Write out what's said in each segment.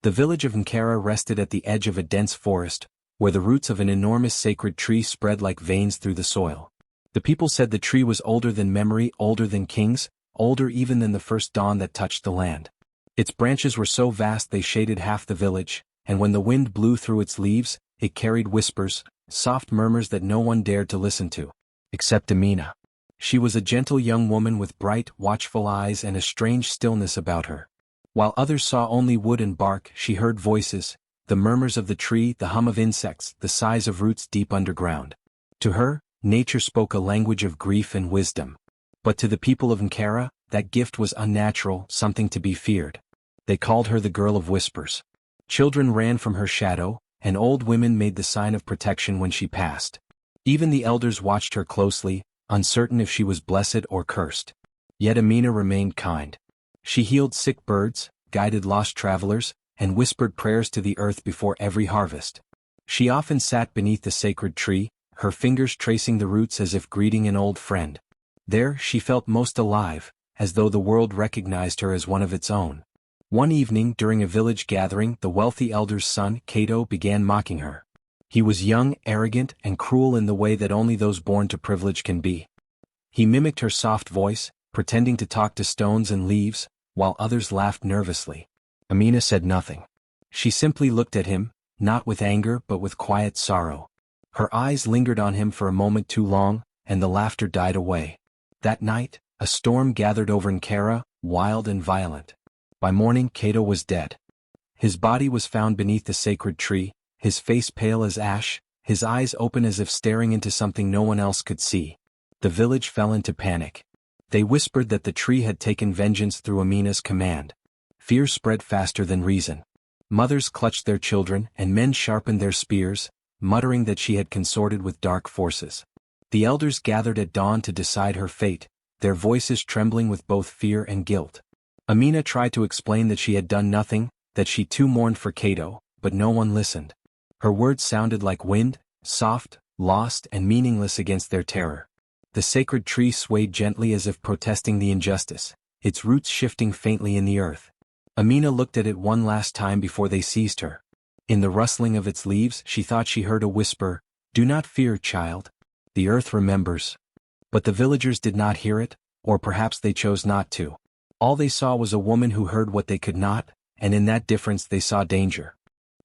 The village of Nkara rested at the edge of a dense forest, where the roots of an enormous sacred tree spread like veins through the soil. The people said the tree was older than memory, older than kings, older even than the first dawn that touched the land. Its branches were so vast they shaded half the village, and when the wind blew through its leaves, it carried whispers, soft murmurs that no one dared to listen to. Except Amina. She was a gentle young woman with bright, watchful eyes and a strange stillness about her. While others saw only wood and bark, she heard voices, the murmurs of the tree, the hum of insects, the sighs of roots deep underground. To her, nature spoke a language of grief and wisdom. But to the people of Nkara, that gift was unnatural, something to be feared. They called her the Girl of Whispers. Children ran from her shadow, and old women made the sign of protection when she passed. Even the elders watched her closely, uncertain if she was blessed or cursed. Yet Amina remained kind. She healed sick birds, guided lost travelers, and whispered prayers to the earth before every harvest. She often sat beneath the sacred tree, her fingers tracing the roots as if greeting an old friend. There she felt most alive, as though the world recognized her as one of its own. One evening during a village gathering, the wealthy elder's son, Cato, began mocking her. He was young, arrogant, and cruel in the way that only those born to privilege can be. He mimicked her soft voice, pretending to talk to stones and leaves, while others laughed nervously. Amina said nothing. She simply looked at him, not with anger but with quiet sorrow. Her eyes lingered on him for a moment too long, and the laughter died away. That night, a storm gathered over Nkara, wild and violent. By morning Cato was dead. His body was found beneath the sacred tree, his face pale as ash, his eyes open as if staring into something no one else could see. The village fell into panic. They whispered that the tree had taken vengeance through Amina's command. Fear spread faster than reason. Mothers clutched their children and men sharpened their spears, muttering that she had consorted with dark forces. The elders gathered at dawn to decide her fate, their voices trembling with both fear and guilt. Amina tried to explain that she had done nothing, that she too mourned for Cato, but no one listened. Her words sounded like wind, soft, lost, and meaningless against their terror. The sacred tree swayed gently as if protesting the injustice, its roots shifting faintly in the earth. Amina looked at it one last time before they seized her. In the rustling of its leaves she thought she heard a whisper, "Do not fear, child. The earth remembers." But the villagers did not hear it, or perhaps they chose not to. All they saw was a woman who heard what they could not, and in that difference they saw danger.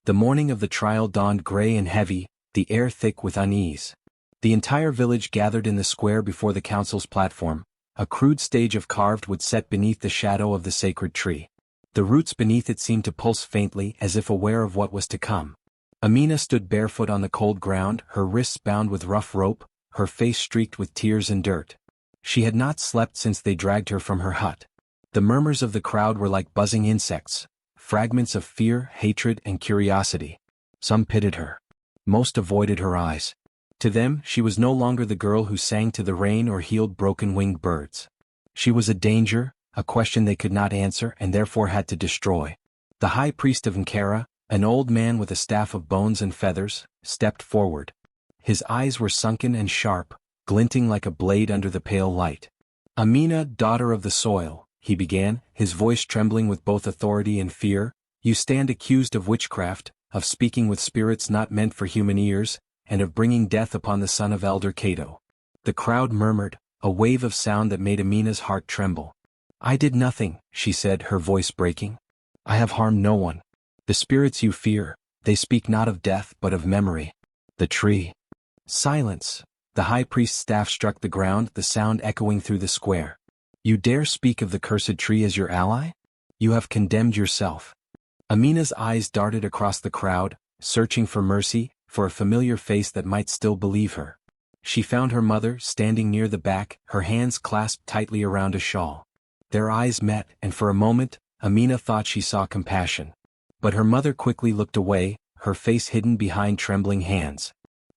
The morning of the trial dawned gray and heavy, the air thick with unease. The entire village gathered in the square before the council's platform, a crude stage of carved wood set beneath the shadow of the sacred tree. The roots beneath it seemed to pulse faintly as if aware of what was to come. Amina stood barefoot on the cold ground, her wrists bound with rough rope, her face streaked with tears and dirt. She had not slept since they dragged her from her hut. The murmurs of the crowd were like buzzing insects, fragments of fear, hatred, and curiosity. Some pitied her. Most avoided her eyes. To them, she was no longer the girl who sang to the rain or healed broken-winged birds. She was a danger, a question they could not answer and therefore had to destroy. The high priest of Nkara, an old man with a staff of bones and feathers, stepped forward. His eyes were sunken and sharp, glinting like a blade under the pale light. "Amina, daughter of the soil," he began, his voice trembling with both authority and fear, "you stand accused of witchcraft, of speaking with spirits not meant for human ears, and of bringing death upon the son of Elder Cato." The crowd murmured, a wave of sound that made Amina's heart tremble. "I did nothing," she said, her voice breaking. "I have harmed no one. The spirits you fear, they speak not of death but of memory. The tree." Silence. The high priest's staff struck the ground, the sound echoing through the square. "You dare speak of the cursed tree as your ally? You have condemned yourself." Amina's eyes darted across the crowd, searching for mercy, for a familiar face that might still believe her. She found her mother standing near the back, her hands clasped tightly around a shawl. Their eyes met, and for a moment, Amina thought she saw compassion. But her mother quickly looked away, her face hidden behind trembling hands.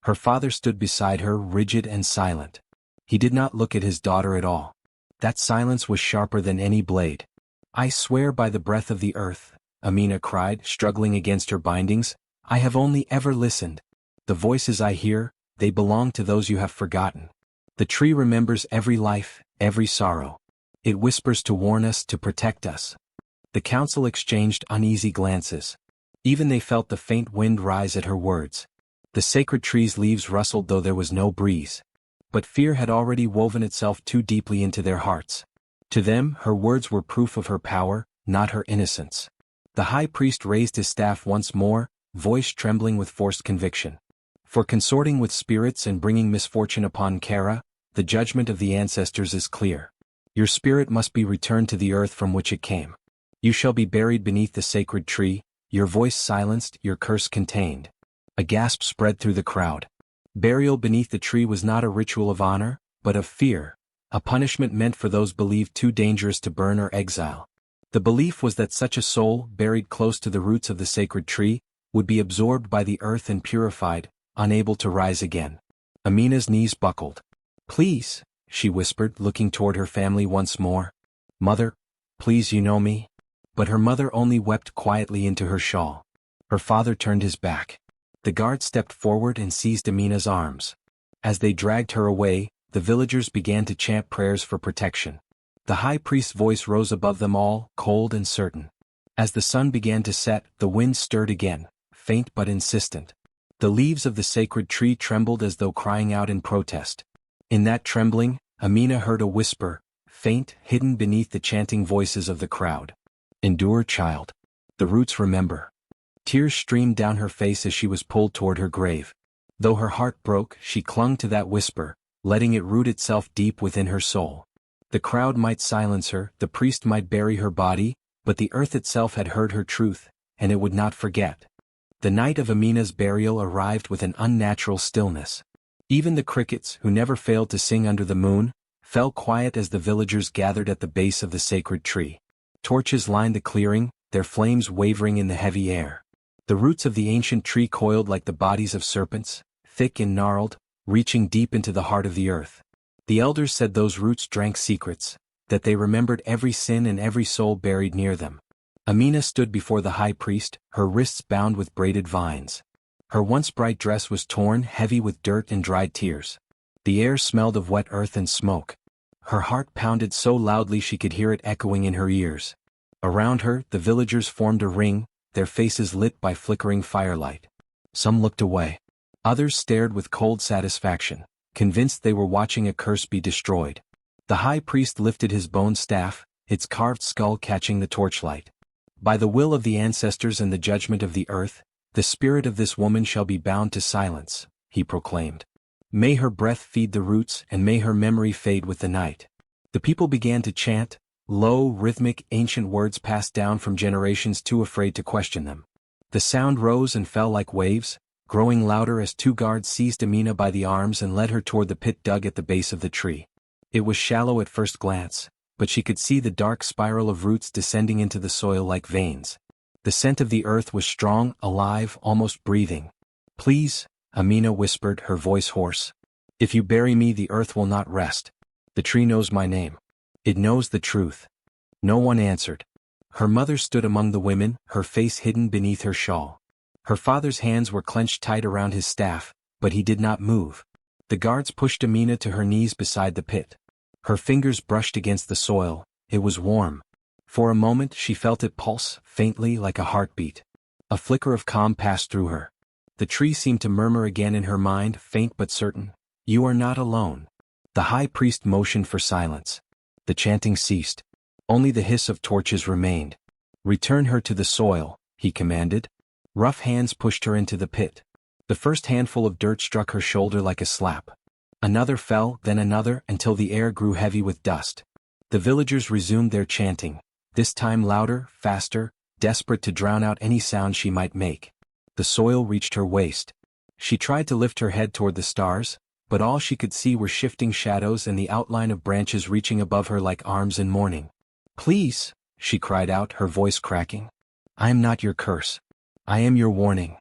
Her father stood beside her, rigid and silent. He did not look at his daughter at all. That silence was sharper than any blade. "I swear by the breath of the earth," Amina cried, struggling against her bindings, "I have only ever listened. The voices I hear, they belong to those you have forgotten. The tree remembers every life, every sorrow. It whispers to warn us, to protect us." The council exchanged uneasy glances. Even they felt the faint wind rise at her words. The sacred tree's leaves rustled though there was no breeze. But fear had already woven itself too deeply into their hearts. To them, her words were proof of her power, not her innocence. The high priest raised his staff once more, voice trembling with forced conviction. For consorting with spirits and bringing misfortune upon Kara, the judgment of the ancestors is clear. Your spirit must be returned to the earth from which it came. You shall be buried beneath the sacred tree, your voice silenced, your curse contained. A gasp spread through the crowd. Burial beneath the tree was not a ritual of honor, but of fear, a punishment meant for those believed too dangerous to burn or exile. The belief was that such a soul, buried close to the roots of the sacred tree, would be absorbed by the earth and purified, unable to rise again. Amina's knees buckled. "Please," she whispered, looking toward her family once more. "Mother, please, you know me." But her mother only wept quietly into her shawl. Her father turned his back. The guard stepped forward and seized Amina's arms. As they dragged her away, the villagers began to chant prayers for protection. The high priest's voice rose above them all, cold and certain. As the sun began to set, the wind stirred again, faint but insistent. The leaves of the sacred tree trembled as though crying out in protest. In that trembling, Amina heard a whisper, faint, hidden beneath the chanting voices of the crowd. "Endure, child. The roots remember." Tears streamed down her face as she was pulled toward her grave. Though her heart broke, she clung to that whisper, letting it root itself deep within her soul. The crowd might silence her, the priest might bury her body, but the earth itself had heard her truth, and it would not forget. The night of Amina's burial arrived with an unnatural stillness. Even the crickets, who never failed to sing under the moon, fell quiet as the villagers gathered at the base of the sacred tree. Torches lined the clearing, their flames wavering in the heavy air. The roots of the ancient tree coiled like the bodies of serpents, thick and gnarled, reaching deep into the heart of the earth. The elders said those roots drank secrets, that they remembered every sin and every soul buried near them. Amina stood before the high priest, her wrists bound with braided vines. Her once bright dress was torn, heavy with dirt and dried tears. The air smelled of wet earth and smoke. Her heart pounded so loudly she could hear it echoing in her ears. Around her, the villagers formed a ring, their faces lit by flickering firelight. Some looked away. Others stared with cold satisfaction, convinced they were watching a curse be destroyed. The high priest lifted his bone staff, its carved skull catching the torchlight. "By the will of the ancestors and the judgment of the earth, the spirit of this woman shall be bound to silence," he proclaimed. "May her breath feed the roots and may her memory fade with the night." The people began to chant, low, rhythmic, ancient words passed down from generations too afraid to question them. The sound rose and fell like waves, growing louder as two guards seized Amina by the arms and led her toward the pit dug at the base of the tree. It was shallow at first glance, but she could see the dark spiral of roots descending into the soil like veins. The scent of the earth was strong, alive, almost breathing. "Please," Amina whispered, her voice hoarse. "If you bury me, the earth will not rest. The tree knows my name. It knows the truth." No one answered. Her mother stood among the women, her face hidden beneath her shawl. Her father's hands were clenched tight around his staff, but he did not move. The guards pushed Amina to her knees beside the pit. Her fingers brushed against the soil, it was warm. For a moment she felt it pulse, faintly like a heartbeat. A flicker of calm passed through her. The tree seemed to murmur again in her mind, faint but certain, "You are not alone." The high priest motioned for silence. The chanting ceased. Only the hiss of torches remained. "Return her to the soil," he commanded. Rough hands pushed her into the pit. The first handful of dirt struck her shoulder like a slap. Another fell, then another, until the air grew heavy with dust. The villagers resumed their chanting, this time louder, faster, desperate to drown out any sound she might make. The soil reached her waist. She tried to lift her head toward the stars, but all she could see were shifting shadows and the outline of branches reaching above her like arms in mourning. "Please," she cried out, her voice cracking. "I am not your curse. I am your warning."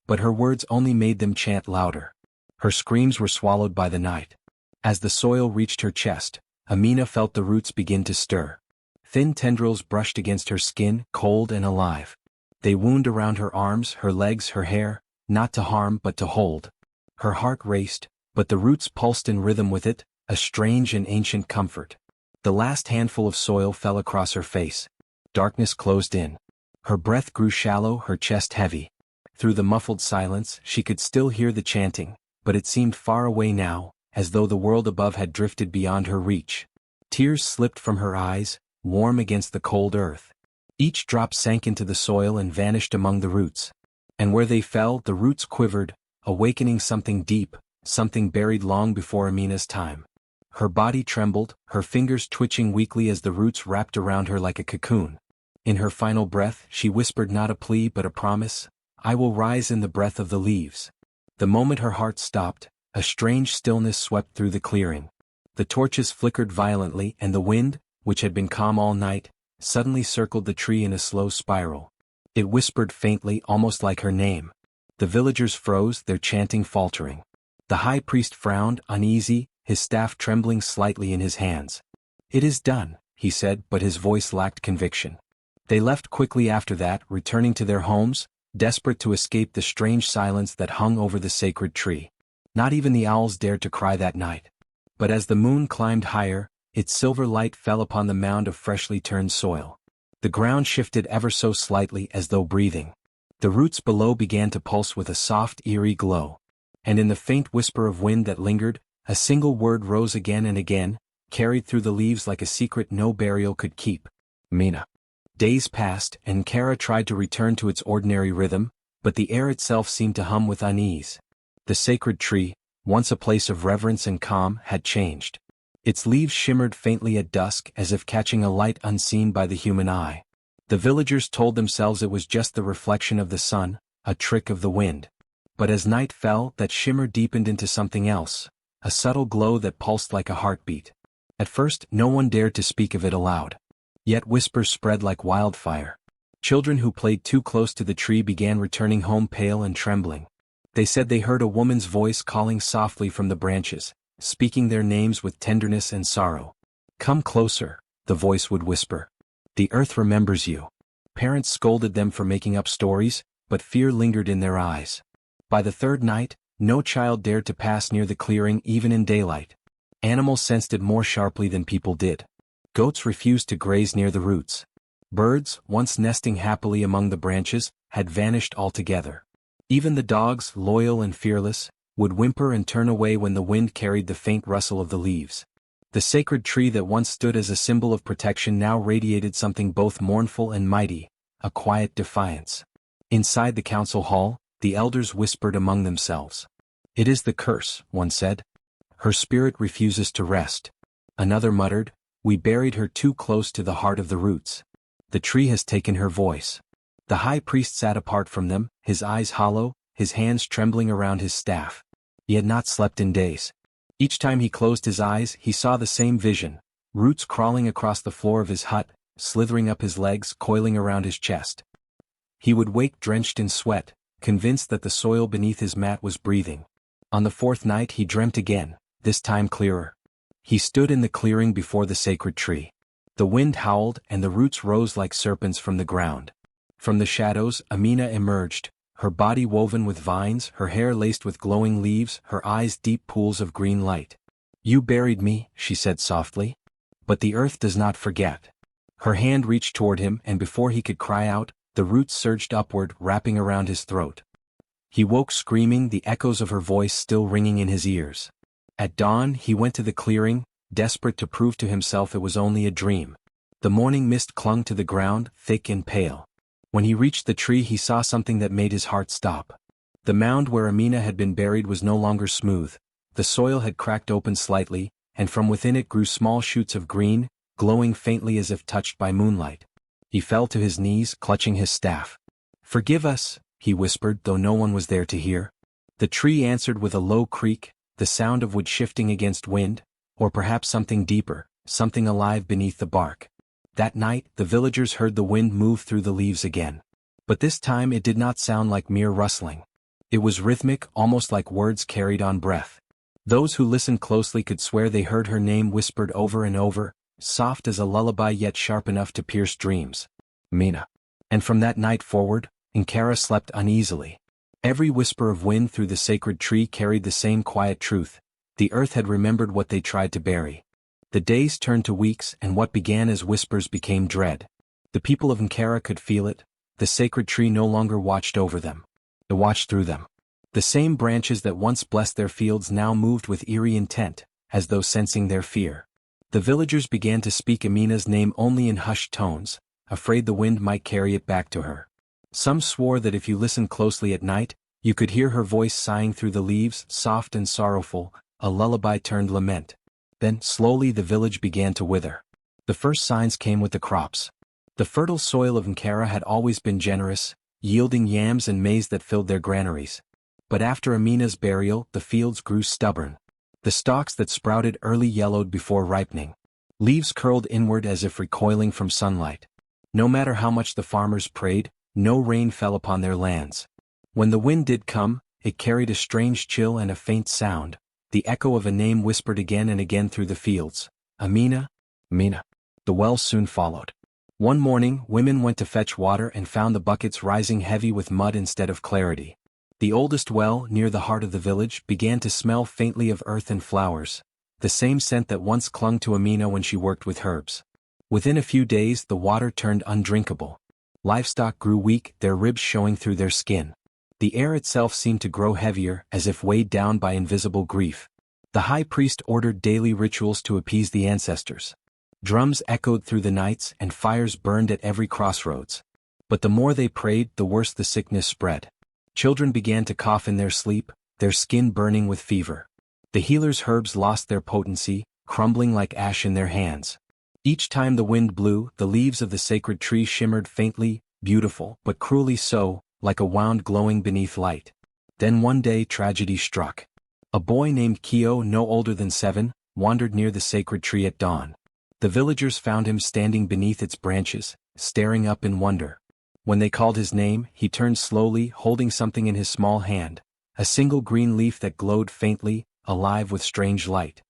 But her words only made them chant louder. Her screams were swallowed by the night. As the soil reached her chest, Amina felt the roots begin to stir. Thin tendrils brushed against her skin, cold and alive. They wound around her arms, her legs, her hair, not to harm but to hold. Her heart raced, but the roots pulsed in rhythm with it, a strange and ancient comfort. The last handful of soil fell across her face. Darkness closed in. Her breath grew shallow, her chest heavy. Through the muffled silence, she could still hear the chanting, but it seemed far away now, as though the world above had drifted beyond her reach. Tears slipped from her eyes, warm against the cold earth. Each drop sank into the soil and vanished among the roots. And where they fell, the roots quivered, awakening something deep, something buried long before Amina's time. Her body trembled, her fingers twitching weakly as the roots wrapped around her like a cocoon. In her final breath, she whispered not a plea but a promise, "I will rise in the breath of the leaves." The moment her heart stopped, a strange stillness swept through the clearing. The torches flickered violently and the wind, which had been calm all night, suddenly circled the tree in a slow spiral. It whispered faintly, almost like her name. The villagers froze, their chanting faltering. The high priest frowned, uneasy, his staff trembling slightly in his hands. "It is done," he said, but his voice lacked conviction. They left quickly after that, returning to their homes, desperate to escape the strange silence that hung over the sacred tree. Not even the owls dared to cry that night. But as the moon climbed higher, its silver light fell upon the mound of freshly turned soil. The ground shifted ever so slightly as though breathing. The roots below began to pulse with a soft, eerie glow. And in the faint whisper of wind that lingered, a single word rose again and again, carried through the leaves like a secret no burial could keep. Mina. Days passed, and Kara tried to return to its ordinary rhythm, but the air itself seemed to hum with unease. The sacred tree, once a place of reverence and calm, had changed. Its leaves shimmered faintly at dusk as if catching a light unseen by the human eye. The villagers told themselves it was just the reflection of the sun, a trick of the wind. But as night fell, that shimmer deepened into something else, a subtle glow that pulsed like a heartbeat. At first, no one dared to speak of it aloud. Yet whispers spread like wildfire. Children who played too close to the tree began returning home pale and trembling. They said they heard a woman's voice calling softly from the branches, speaking their names with tenderness and sorrow. "Come closer," the voice would whisper. "The earth remembers you." Parents scolded them for making up stories, but fear lingered in their eyes. By the third night, no child dared to pass near the clearing even in daylight. Animals sensed it more sharply than people did. Goats refused to graze near the roots. Birds, once nesting happily among the branches, had vanished altogether. Even the dogs, loyal and fearless, would whimper and turn away when the wind carried the faint rustle of the leaves. The sacred tree that once stood as a symbol of protection now radiated something both mournful and mighty, a quiet defiance. Inside the council hall, the elders whispered among themselves. "It is the curse," one said. "Her spirit refuses to rest." Another muttered, "We buried her too close to the heart of the roots. The tree has taken her voice." The high priest sat apart from them, his eyes hollow, his hands trembling around his staff. He had not slept in days. Each time he closed his eyes, he saw the same vision, roots crawling across the floor of his hut, slithering up his legs, coiling around his chest. He would wake drenched in sweat, convinced that the soil beneath his mat was breathing. On the fourth night he dreamt again, this time clearer. He stood in the clearing before the sacred tree. The wind howled and the roots rose like serpents from the ground. From the shadows, Amina emerged, her body woven with vines, her hair laced with glowing leaves, her eyes deep pools of green light. "You buried me," she said softly. "But the earth does not forget." Her hand reached toward him, and before he could cry out, the roots surged upward, wrapping around his throat. He woke screaming, the echoes of her voice still ringing in his ears. At dawn, he went to the clearing, desperate to prove to himself it was only a dream. The morning mist clung to the ground, thick and pale. When he reached the tree, he saw something that made his heart stop. The mound where Amina had been buried was no longer smooth. The soil had cracked open slightly, and from within it grew small shoots of green, glowing faintly as if touched by moonlight. He fell to his knees, clutching his staff. "Forgive us," he whispered, though no one was there to hear. The tree answered with a low creak, the sound of wood shifting against wind, or perhaps something deeper, something alive beneath the bark. That night, the villagers heard the wind move through the leaves again. But this time it did not sound like mere rustling. It was rhythmic, almost like words carried on breath. Those who listened closely could swear they heard her name whispered over and over, soft as a lullaby yet sharp enough to pierce dreams. Mina. And from that night forward, Ankara slept uneasily. Every whisper of wind through the sacred tree carried the same quiet truth. The earth had remembered what they tried to bury. The days turned to weeks, and what began as whispers became dread. The people of Ankara could feel it. the sacred tree no longer watched over them. It watched through them. The same branches that once blessed their fields now moved with eerie intent, as though sensing their fear. The villagers began to speak Amina's name only in hushed tones, afraid the wind might carry it back to her. Some swore that if you listened closely at night, you could hear her voice sighing through the leaves, soft and sorrowful, a lullaby turned lament. Then, slowly the village began to wither. The first signs came with the crops. The fertile soil of Ankara had always been generous, yielding yams and maize that filled their granaries. But after Amina's burial, the fields grew stubborn. The stalks that sprouted early yellowed before ripening. Leaves curled inward as if recoiling from sunlight. No matter how much the farmers prayed, no rain fell upon their lands. When the wind did come, it carried a strange chill and a faint sound, the echo of a name whispered again and again through the fields. Amina, Amina. The well soon followed. One morning, women went to fetch water and found the buckets rising heavy with mud instead of clarity. The oldest well, near the heart of the village, began to smell faintly of earth and flowers, the same scent that once clung to Amina when she worked with herbs. Within a few days the water turned undrinkable. Livestock grew weak, their ribs showing through their skin. The air itself seemed to grow heavier, as if weighed down by invisible grief. The high priest ordered daily rituals to appease the ancestors. Drums echoed through the nights and fires burned at every crossroads. But the more they prayed, the worse the sickness spread. Children began to cough in their sleep, their skin burning with fever. The healer's herbs lost their potency, crumbling like ash in their hands. Each time the wind blew, the leaves of the sacred tree shimmered faintly, beautiful, but cruelly so, like a wound glowing beneath light. Then one day tragedy struck. A boy named Keo, no older than 7, wandered near the sacred tree at dawn. The villagers found him standing beneath its branches, staring up in wonder. When they called his name, he turned slowly, holding something in his small hand, a single green leaf that glowed faintly, alive with strange light.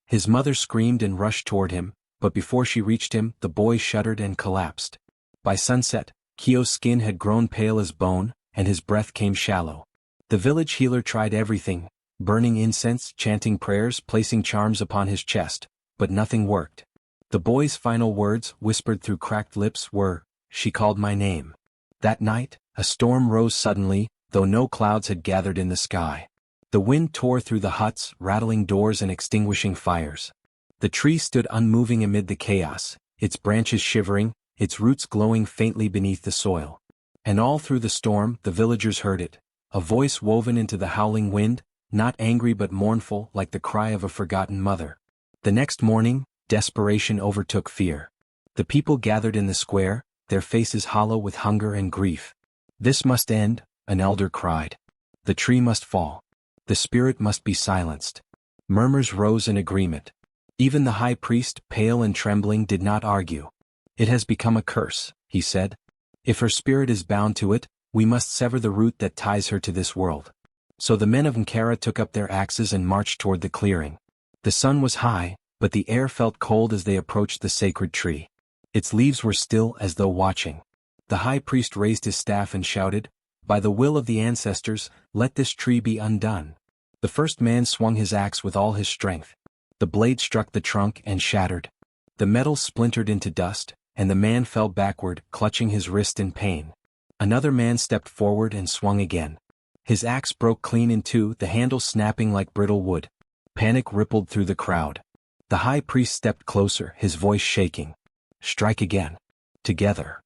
His mother screamed and rushed toward him, but before she reached him, the boy shuddered and collapsed. By sunset, Keo's skin had grown pale as bone, and his breath came shallow. The village healer tried everything, burning incense, chanting prayers, placing charms upon his chest, but nothing worked. The boy's final words, whispered through cracked lips, were, "She called my name." That night, a storm rose suddenly, though no clouds had gathered in the sky. The wind tore through the huts, rattling doors and extinguishing fires. The tree stood unmoving amid the chaos, its branches shivering, its roots glowing faintly beneath the soil. And all through the storm, the villagers heard it, a voice woven into the howling wind, not angry but mournful, like the cry of a forgotten mother. The next morning, desperation overtook fear. The people gathered in the square, their faces hollow with hunger and grief. This must end, an elder cried. The tree must fall. The spirit must be silenced. Murmurs rose in agreement. Even the high priest, pale and trembling, did not argue. It has become a curse, he said. If her spirit is bound to it, we must sever the root that ties her to this world. So the men of Ankara took up their axes and marched toward the clearing. The sun was high, but the air felt cold as they approached the sacred tree. Its leaves were still, as though watching. The high priest raised his staff and shouted, "By the will of the ancestors, let this tree be undone." The first man swung his axe with all his strength. The blade struck the trunk and shattered. The metal splintered into dust, and the man fell backward, clutching his wrist in pain. Another man stepped forward and swung again. His axe broke clean in two, the handle snapping like brittle wood. Panic rippled through the crowd. The high priest stepped closer, his voice shaking. "Strike again. Together."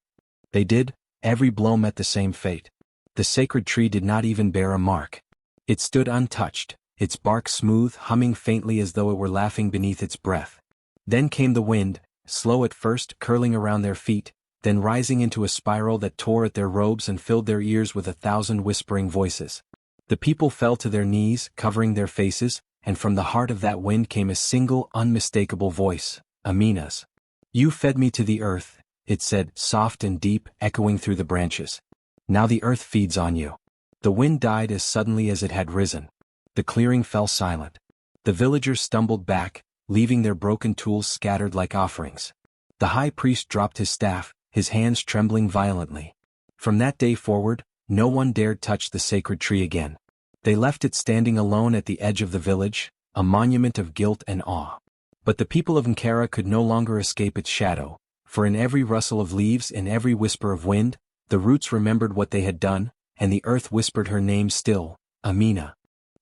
They did. Every blow met the same fate. The sacred tree did not even bear a mark. It stood untouched, its bark smooth, humming faintly as though it were laughing beneath its breath. Then came the wind, slow at first, curling around their feet, then rising into a spiral that tore at their robes and filled their ears with 1,000 whispering voices. The people fell to their knees, covering their faces, and from the heart of that wind came a single, unmistakable voice, Amina's. "You fed me to the earth," it said, soft and deep, echoing through the branches. "Now the earth feeds on you." The wind died as suddenly as it had risen. The clearing fell silent. The villagers stumbled back, leaving their broken tools scattered like offerings. The high priest dropped his staff, his hands trembling violently. From that day forward, no one dared touch the sacred tree again. They left it standing alone at the edge of the village, a monument of guilt and awe. But the people of Ankara could no longer escape its shadow, for in every rustle of leaves, in every whisper of wind, The roots remembered what they had done, and the earth whispered her name still, Amina.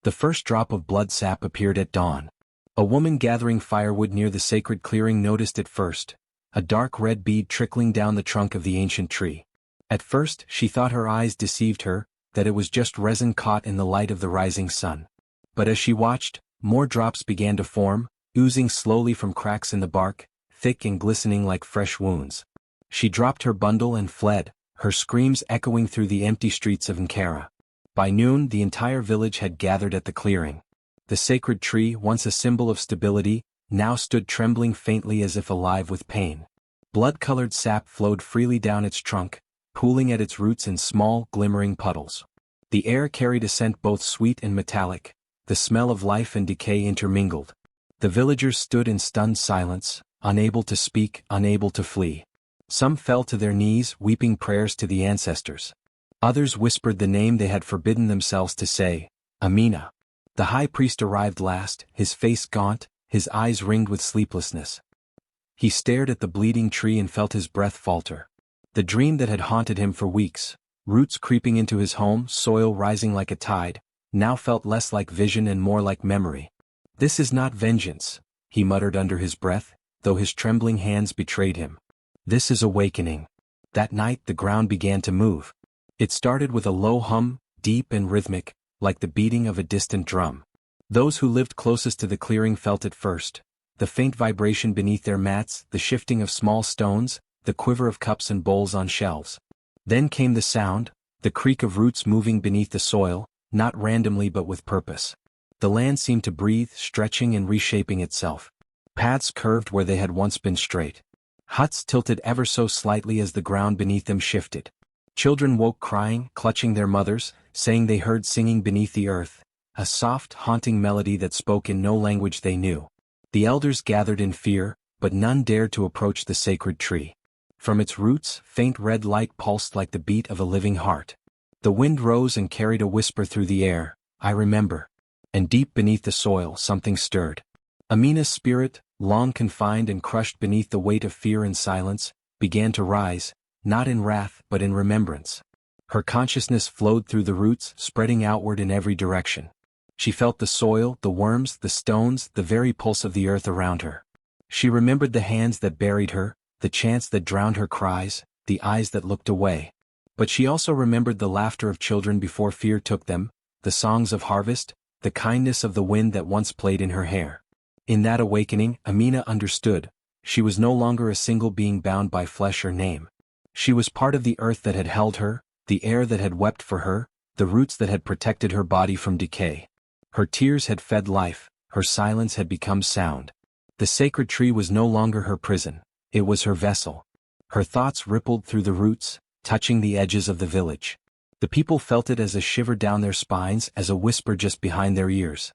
The first drop of blood sap appeared at dawn. A woman gathering firewood near the sacred clearing noticed it first, a dark red bead trickling down the trunk of the ancient tree. At first she thought her eyes deceived her, that it was just resin caught in the light of the rising sun. But as she watched, more drops began to form, oozing slowly from cracks in the bark, thick and glistening like fresh wounds. She dropped her bundle and fled, her screams echoing through the empty streets of Ankara. By noon the entire village had gathered at the clearing. The sacred tree, once a symbol of stability, now stood trembling faintly as if alive with pain. Blood-colored sap flowed freely down its trunk, pooling at its roots in small, glimmering puddles. The air carried a scent both sweet and metallic, the smell of life and decay intermingled. The villagers stood in stunned silence, unable to speak, unable to flee. Some fell to their knees, weeping prayers to the ancestors. Others whispered the name they had forbidden themselves to say, Amina. The high priest arrived last, his face gaunt, his eyes ringed with sleeplessness. He stared at the bleeding tree and felt his breath falter. The dream that had haunted him for weeks, roots creeping into his home, soil rising like a tide, now felt less like vision and more like memory. This is not vengeance, he muttered under his breath, though his trembling hands betrayed him. This is awakening. That night the ground began to move. It started with a low hum, deep and rhythmic, like the beating of a distant drum. Those who lived closest to the clearing felt it first, the faint vibration beneath their mats, the shifting of small stones, the quiver of cups and bowls on shelves. Then came the sound, the creak of roots moving beneath the soil, not randomly but with purpose. The land seemed to breathe, stretching and reshaping itself. Paths curved where they had once been straight. Huts tilted ever so slightly as the ground beneath them shifted. Children woke crying, clutching their mothers, saying they heard singing beneath the earth, a soft, haunting melody that spoke in no language they knew. The elders gathered in fear, but none dared to approach the sacred tree. From its roots, faint red light pulsed like the beat of a living heart. The wind rose and carried a whisper through the air, I remember. And deep beneath the soil something stirred. Amina's spirit, long confined and crushed beneath the weight of fear and silence, began to rise, not in wrath but in remembrance. Her consciousness flowed through the roots, spreading outward in every direction. She felt the soil, the worms, the stones, the very pulse of the earth around her. She remembered the hands that buried her, the chants that drowned her cries, the eyes that looked away. But she also remembered the laughter of children before fear took them, the songs of harvest, the kindness of the wind that once played in her hair. In that awakening, Amina understood. She was no longer a single being bound by flesh or name. She was part of the earth that had held her, the air that had wept for her, the roots that had protected her body from decay. Her tears had fed life, her silence had become sound. The sacred tree was no longer her prison, it was her vessel. Her thoughts rippled through the roots, touching the edges of the village. The people felt it as a shiver down their spines, as a whisper just behind their ears.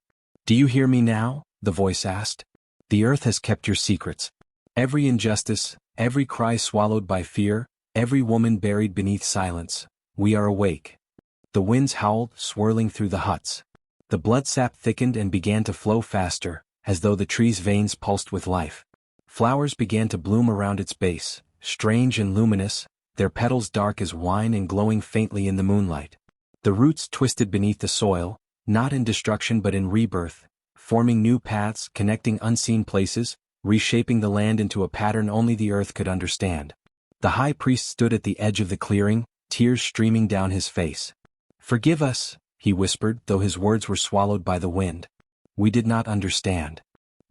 Do you hear me now? The voice asked. The earth has kept your secrets. Every injustice, every cry swallowed by fear, every woman buried beneath silence. We are awake. The winds howled, swirling through the huts. The blood sap thickened and began to flow faster, as though the tree's veins pulsed with life. Flowers began to bloom around its base, strange and luminous, their petals dark as wine and glowing faintly in the moonlight. The roots twisted beneath the soil, not in destruction but in rebirth, forming new paths, connecting unseen places, reshaping the land into a pattern only the earth could understand. The high priest stood at the edge of the clearing, tears streaming down his face. Forgive us, he whispered, though his words were swallowed by the wind. We did not understand.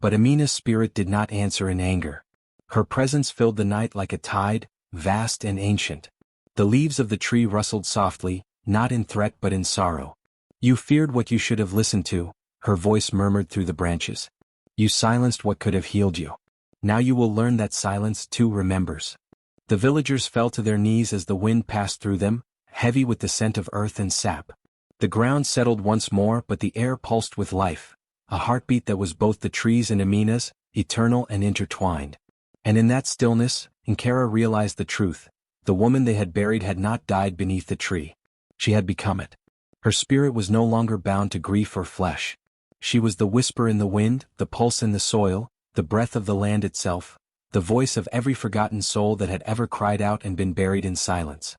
But Amina's spirit did not answer in anger. Her presence filled the night like a tide, vast and ancient. The leaves of the tree rustled softly, not in threat but in sorrow. You feared what you should have listened to, her voice murmured through the branches. You silenced what could have healed you. Now you will learn that silence too remembers. The villagers fell to their knees as the wind passed through them, heavy with the scent of earth and sap. The ground settled once more, but the air pulsed with life, a heartbeat that was both the trees and Amina's, eternal and intertwined. And in that stillness, Ankara realized the truth. The woman they had buried had not died beneath the tree. She had become it. Her spirit was no longer bound to grief or flesh. She was the whisper in the wind, the pulse in the soil, the breath of the land itself, the voice of every forgotten soul that had ever cried out and been buried in silence.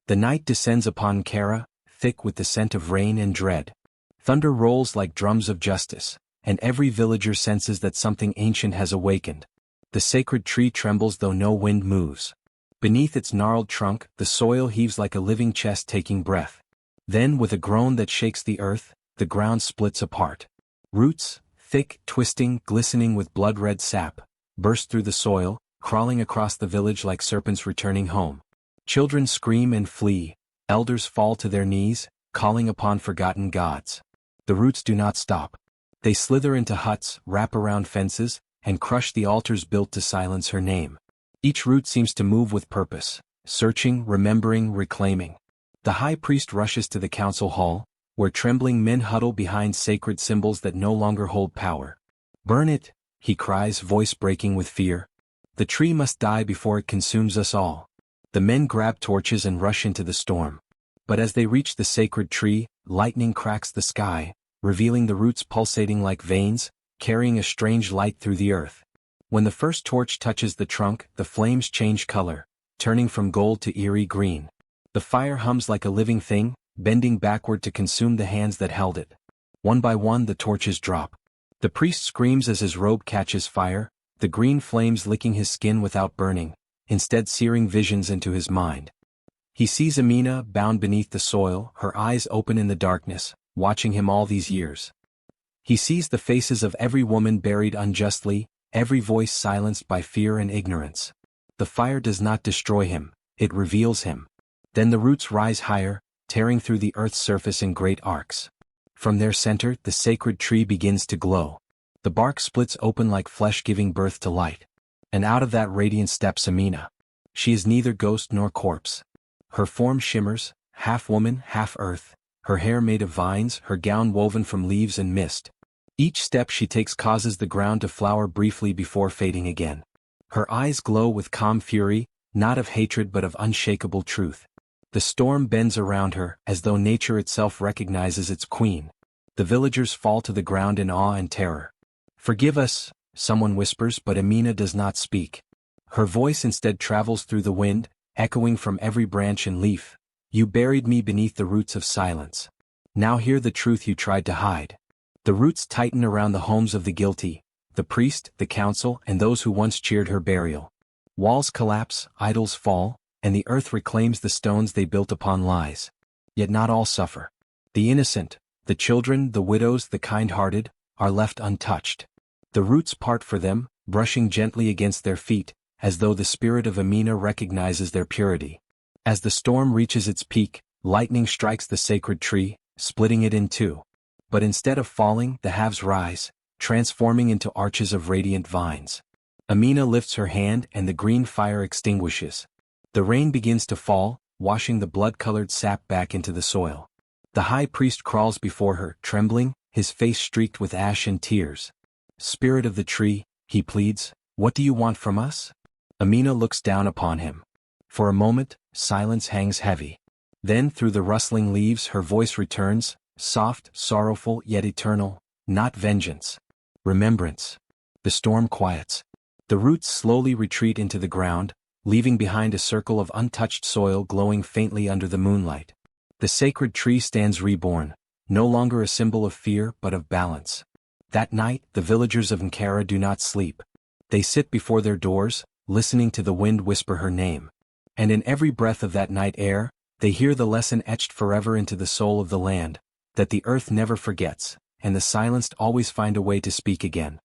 The night descends upon Kara, thick with the scent of rain and dread. Thunder rolls like drums of justice, and every villager senses that something ancient has awakened. The sacred tree trembles though no wind moves. Beneath its gnarled trunk, the soil heaves like a living chest taking breath. Then, with a groan that shakes the earth, the ground splits apart. Roots, thick, twisting, glistening with blood-red sap, burst through the soil, crawling across the village like serpents returning home. Children scream and flee, elders fall to their knees, calling upon forgotten gods. The roots do not stop. They slither into huts, wrap around fences, and crush the altars built to silence her name. Each root seems to move with purpose, searching, remembering, reclaiming. The high priest rushes to the council hall, where trembling men huddle behind sacred symbols that no longer hold power. "Burn it," he cries, voice breaking with fear. "The tree must die before it consumes us all." The men grab torches and rush into the storm. But as they reach the sacred tree, lightning cracks the sky, revealing the roots pulsating like veins, carrying a strange light through the earth. When the first torch touches the trunk, the flames change color, turning from gold to eerie green. The fire hums like a living thing, bending backward to consume the hands that held it. One by one the torches drop. The priest screams as his robe catches fire, the green flames licking his skin without burning, instead searing visions into his mind. He sees Amina bound beneath the soil, her eyes open in the darkness, watching him all these years. He sees the faces of every woman buried unjustly, every voice silenced by fear and ignorance. The fire does not destroy him, it reveals him. Then the roots rise higher, tearing through the earth's surface in great arcs. From their center, the sacred tree begins to glow. The bark splits open like flesh giving birth to light. And out of that radiance steps Amina. She is neither ghost nor corpse. Her form shimmers, half woman, half earth, her hair made of vines, her gown woven from leaves and mist. Each step she takes causes the ground to flower briefly before fading again. Her eyes glow with calm fury, not of hatred but of unshakable truth. The storm bends around her, as though nature itself recognizes its queen. The villagers fall to the ground in awe and terror. "Forgive us," someone whispers, but Amina does not speak. Her voice instead travels through the wind, echoing from every branch and leaf. "You buried me beneath the roots of silence. Now hear the truth you tried to hide." The roots tighten around the homes of the guilty, the priest, the council, and those who once cheered her burial. Walls collapse, idols fall, and the earth reclaims the stones they built upon lies. Yet not all suffer. The innocent, the children, the widows, the kind-hearted, are left untouched. The roots part for them, brushing gently against their feet, as though the spirit of Amina recognizes their purity. As the storm reaches its peak, lightning strikes the sacred tree, splitting it in two. But instead of falling, the halves rise, transforming into arches of radiant vines. Amina lifts her hand and the green fire extinguishes. The rain begins to fall, washing the blood-colored sap back into the soil. The high priest crawls before her, trembling, his face streaked with ash and tears. "Spirit of the tree," he pleads, "what do you want from us?" Amina looks down upon him. For a moment, silence hangs heavy. Then through the rustling leaves her voice returns, soft, sorrowful, yet eternal, not vengeance. Remembrance. The storm quiets. The roots slowly retreat into the ground, leaving behind a circle of untouched soil glowing faintly under the moonlight. The sacred tree stands reborn, no longer a symbol of fear but of balance. That night, the villagers of Ankara do not sleep. They sit before their doors, listening to the wind whisper her name. And in every breath of that night air, they hear the lesson etched forever into the soul of the land, that the earth never forgets, and the silenced always find a way to speak again.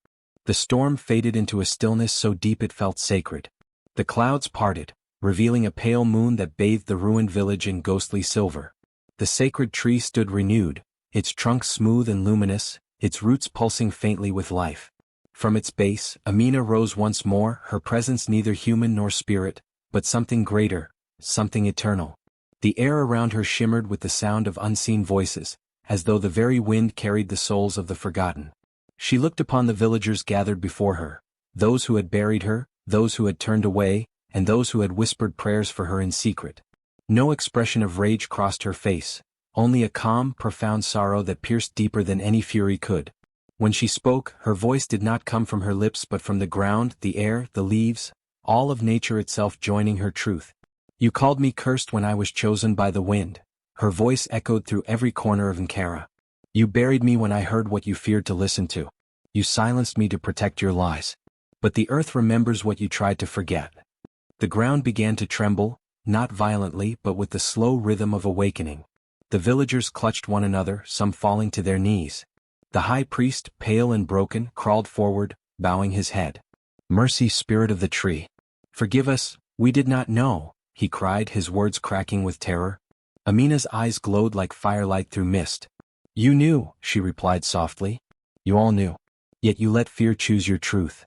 The storm faded into a stillness so deep it felt sacred. The clouds parted, revealing a pale moon that bathed the ruined village in ghostly silver. The sacred tree stood renewed, its trunk smooth and luminous, its roots pulsing faintly with life. From its base, Amina rose once more, her presence neither human nor spirit, but something greater, something eternal. The air around her shimmered with the sound of unseen voices, as though the very wind carried the souls of the forgotten. She looked upon the villagers gathered before her, those who had buried her, those who had turned away, and those who had whispered prayers for her in secret. No expression of rage crossed her face, only a calm, profound sorrow that pierced deeper than any fury could. When she spoke, her voice did not come from her lips but from the ground, the air, the leaves, all of nature itself joining her truth. You called me cursed when I was chosen by the wind. Her voice echoed through every corner of Ankara. You buried me when I heard what you feared to listen to. You silenced me to protect your lies. But the earth remembers what you tried to forget. The ground began to tremble, not violently but with the slow rhythm of awakening. The villagers clutched one another, some falling to their knees. The high priest, pale and broken, crawled forward, bowing his head. Mercy, spirit of the tree. Forgive us, we did not know, he cried, his words cracking with terror. Amina's eyes glowed like firelight through mist. You knew, she replied softly. You all knew. Yet you let fear choose your truth.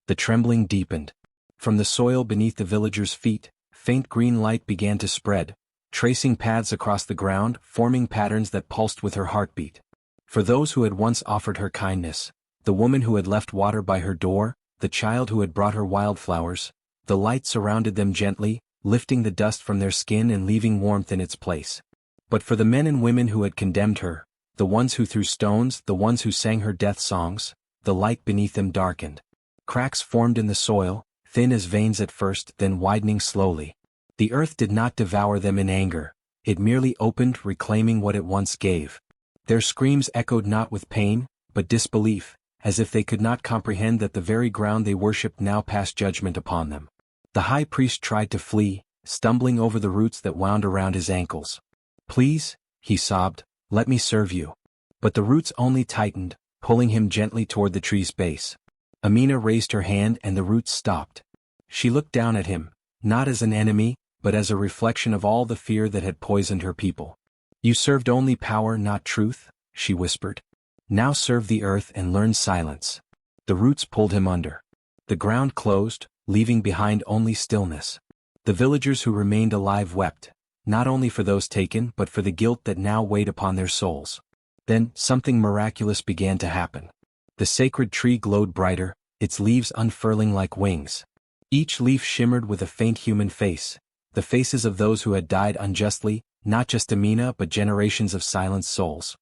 The trembling deepened. From the soil beneath the villagers' feet, faint green light began to spread, tracing paths across the ground, forming patterns that pulsed with her heartbeat. For those who had once offered her kindness, the woman who had left water by her door, the child who had brought her wildflowers, the light surrounded them gently, lifting the dust from their skin and leaving warmth in its place. But for the men and women who had condemned her, the ones who threw stones, the ones who sang her death songs, the light beneath them darkened. Cracks formed in the soil, thin as veins at first, then widening slowly. The earth did not devour them in anger, it merely opened, reclaiming what it once gave. Their screams echoed not with pain, but disbelief, as if they could not comprehend that the very ground they worshipped now passed judgment upon them. The high priest tried to flee, stumbling over the roots that wound around his ankles. Please, he sobbed, let me serve you. But the roots only tightened, pulling him gently toward the tree's base. Amina raised her hand and the roots stopped. She looked down at him, not as an enemy, but as a reflection of all the fear that had poisoned her people. You served only power, not truth, she whispered. Now serve the earth and learn silence. The roots pulled him under. The ground closed, leaving behind only stillness. The villagers who remained alive wept, not only for those taken but for the guilt that now weighed upon their souls. Then, something miraculous began to happen. The sacred tree glowed brighter, its leaves unfurling like wings. Each leaf shimmered with a faint human face, the faces of those who had died unjustly, not just Amina but generations of silenced souls.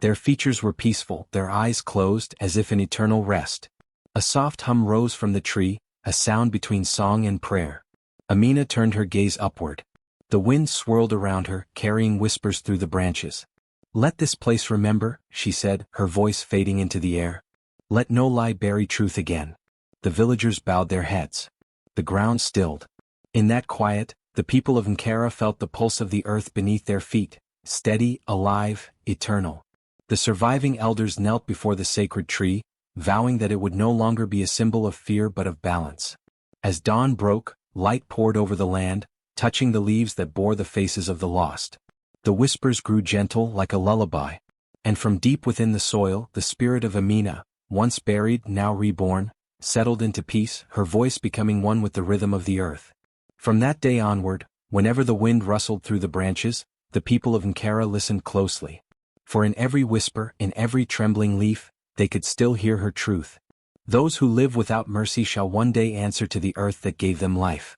Their features were peaceful, their eyes closed as if in eternal rest. A soft hum rose from the tree, a sound between song and prayer. Amina turned her gaze upward. The wind swirled around her, carrying whispers through the branches. Let this place remember, she said, her voice fading into the air. Let no lie bury truth again. The villagers bowed their heads. The ground stilled. In that quiet, the people of Ankara felt the pulse of the earth beneath their feet, steady, alive, eternal. The surviving elders knelt before the sacred tree, vowing that it would no longer be a symbol of fear but of balance. As dawn broke, light poured over the land, touching the leaves that bore the faces of the lost. The whispers grew gentle like a lullaby. And from deep within the soil, the spirit of Amina, once buried, now reborn, settled into peace, her voice becoming one with the rhythm of the earth. From that day onward, whenever the wind rustled through the branches, the people of Ankara listened closely. For in every whisper, in every trembling leaf, they could still hear her truth. Those who live without mercy shall one day answer to the earth that gave them life.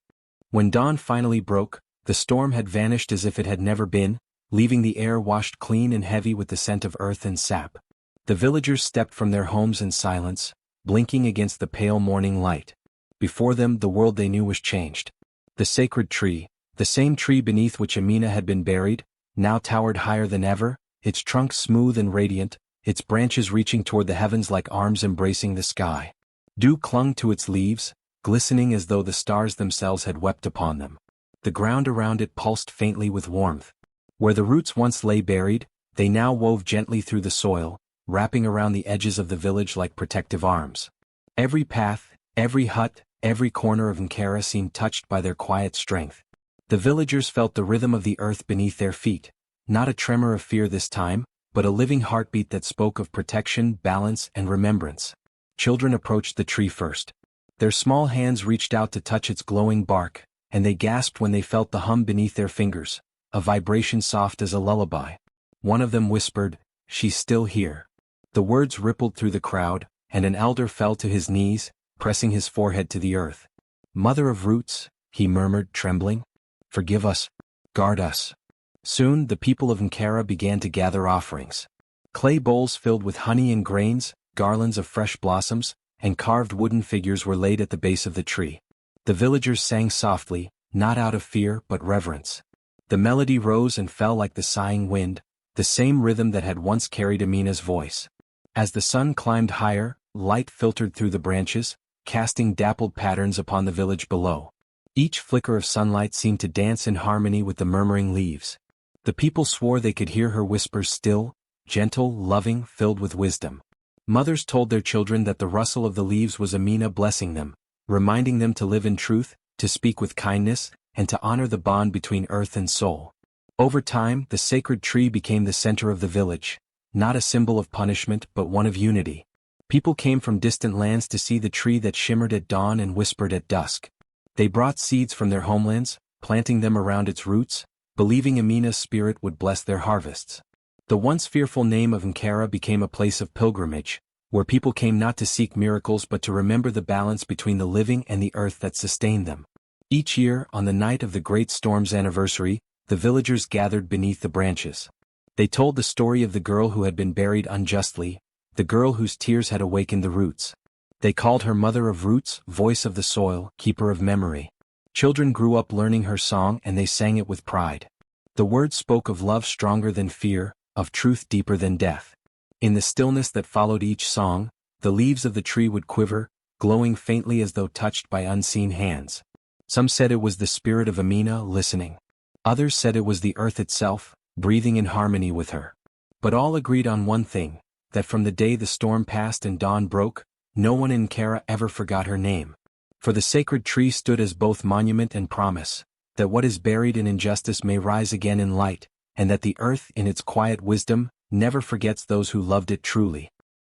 When dawn finally broke, the storm had vanished as if it had never been, leaving the air washed clean and heavy with the scent of earth and sap. The villagers stepped from their homes in silence, blinking against the pale morning light. Before them, the world they knew was changed. The sacred tree, the same tree beneath which Amina had been buried, now towered higher than ever, its trunk smooth and radiant, its branches reaching toward the heavens like arms embracing the sky. Dew clung to its leaves, glistening as though the stars themselves had wept upon them. The ground around it pulsed faintly with warmth. Where the roots once lay buried, they now wove gently through the soil, wrapping around the edges of the village like protective arms. Every path, every hut, every corner of Ankara seemed touched by their quiet strength. The villagers felt the rhythm of the earth beneath their feet, not a tremor of fear this time, but a living heartbeat that spoke of protection, balance, and remembrance. Children approached the tree first. Their small hands reached out to touch its glowing bark, and they gasped when they felt the hum beneath their fingers, a vibration soft as a lullaby. One of them whispered, "She's still here." The words rippled through the crowd, and an elder fell to his knees, pressing his forehead to the earth. "Mother of roots," he murmured, trembling, "forgive us, guard us." Soon the people of Ankara began to gather offerings. Clay bowls filled with honey and grains, garlands of fresh blossoms, and carved wooden figures were laid at the base of the tree. The villagers sang softly, not out of fear but reverence. The melody rose and fell like the sighing wind, the same rhythm that had once carried Amina's voice. As the sun climbed higher, light filtered through the branches, casting dappled patterns upon the village below. Each flicker of sunlight seemed to dance in harmony with the murmuring leaves. The people swore they could hear her whispers still, gentle, loving, filled with wisdom. Mothers told their children that the rustle of the leaves was Amina blessing them, reminding them to live in truth, to speak with kindness, and to honor the bond between earth and soul. Over time, the sacred tree became the center of the village, not a symbol of punishment but one of unity. People came from distant lands to see the tree that shimmered at dawn and whispered at dusk. They brought seeds from their homelands, planting them around its roots, believing Amina's spirit would bless their harvests. The once fearful name of Ankara became a place of pilgrimage, where people came not to seek miracles but to remember the balance between the living and the earth that sustained them. Each year, on the night of the great storm's anniversary, the villagers gathered beneath the branches. They told the story of the girl who had been buried unjustly, the girl whose tears had awakened the roots. They called her Mother of Roots, Voice of the Soil, Keeper of Memory. Children grew up learning her song and they sang it with pride. The words spoke of love stronger than fear, of truth deeper than death. In the stillness that followed each song, the leaves of the tree would quiver, glowing faintly as though touched by unseen hands. Some said it was the spirit of Amina listening. Others said it was the earth itself, breathing in harmony with her. But all agreed on one thing, that from the day the storm passed and dawn broke, no one in Ankara ever forgot her name. For the sacred tree stood as both monument and promise, that what is buried in injustice may rise again in light, and that the earth in its quiet wisdom never forgets those who loved it truly.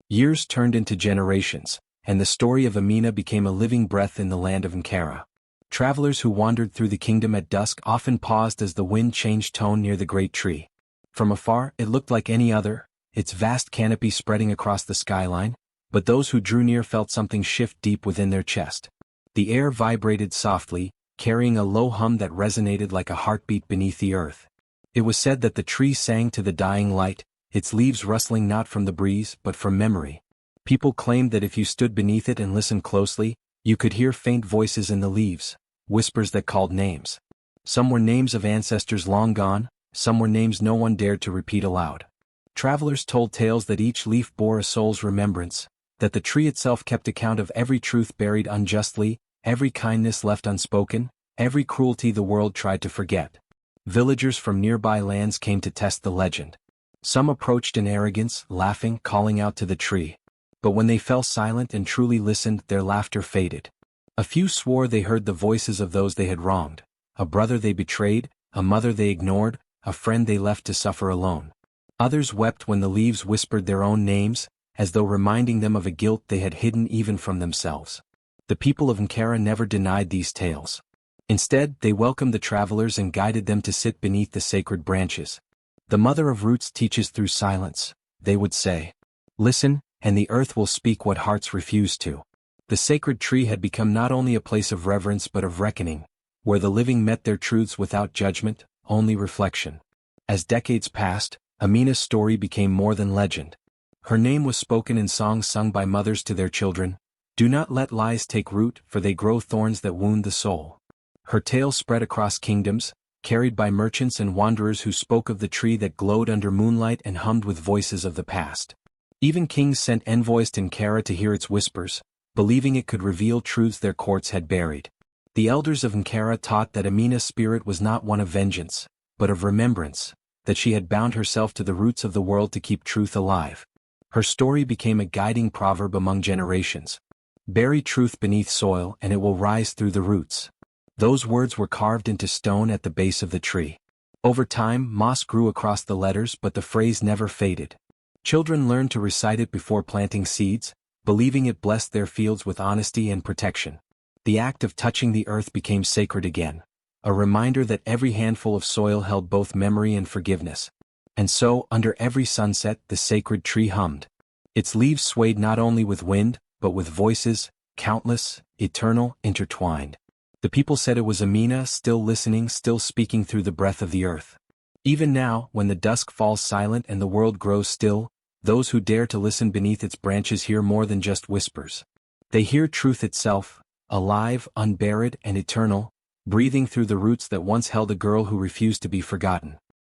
Years turned into generations, and the story of Amina became a living breath in the land of Ankara. Travelers who wandered through the kingdom at dusk often paused as the wind changed tone near the great tree. From afar, it looked like any other, its vast canopy spreading across the skyline, but those who drew near felt something shift deep within their chest. The air vibrated softly, carrying a low hum that resonated like a heartbeat beneath the earth. It was said that the tree sang to the dying light, its leaves rustling not from the breeze but from memory. People claimed that if you stood beneath it and listened closely, you could hear faint voices in the leaves, whispers that called names. Some were names of ancestors long gone, some were names no one dared to repeat aloud. Travelers told tales that each leaf bore a soul's remembrance, that the tree itself kept account of every truth buried unjustly, every kindness left unspoken, every cruelty the world tried to forget. Villagers from nearby lands came to test the legend. Some approached in arrogance, laughing, calling out to the tree. But when they fell silent and truly listened, their laughter faded. A few swore they heard the voices of those they had wronged, a brother they betrayed, a mother they ignored, a friend they left to suffer alone. Others wept when the leaves whispered their own names, as though reminding them of a guilt they had hidden even from themselves. The people of Ankara never denied these tales. Instead, they welcomed the travelers and guided them to sit beneath the sacred branches. The Mother of Roots teaches through silence, they would say. Listen, and the earth will speak what hearts refuse to. The sacred tree had become not only a place of reverence but of reckoning, where the living met their truths without judgment, only reflection. As decades passed, Amina's story became more than legend. Her name was spoken in songs sung by mothers to their children. Do not let lies take root, for they grow thorns that wound the soul. Her tale spread across kingdoms, carried by merchants and wanderers who spoke of the tree that glowed under moonlight and hummed with voices of the past. Even kings sent envoys to Ankara to hear its whispers, believing it could reveal truths their courts had buried. The elders of Ankara taught that Amina's spirit was not one of vengeance, but of remembrance, that she had bound herself to the roots of the world to keep truth alive. Her story became a guiding proverb among generations. Bury truth beneath soil and it will rise through the roots. Those words were carved into stone at the base of the tree. Over time, moss grew across the letters, but the phrase never faded. Children learned to recite it before planting seeds, believing it blessed their fields with honesty and protection. The act of touching the earth became sacred again, a reminder that every handful of soil held both memory and forgiveness. And so, under every sunset, the sacred tree hummed. Its leaves swayed not only with wind, but with voices, countless, eternal, intertwined. The people said it was Amina, still listening, still speaking through the breath of the earth. Even now, when the dusk falls silent and the world grows still, those who dare to listen beneath its branches hear more than just whispers. They hear truth itself, alive, unburied, and eternal, breathing through the roots that once held a girl who refused to be forgotten.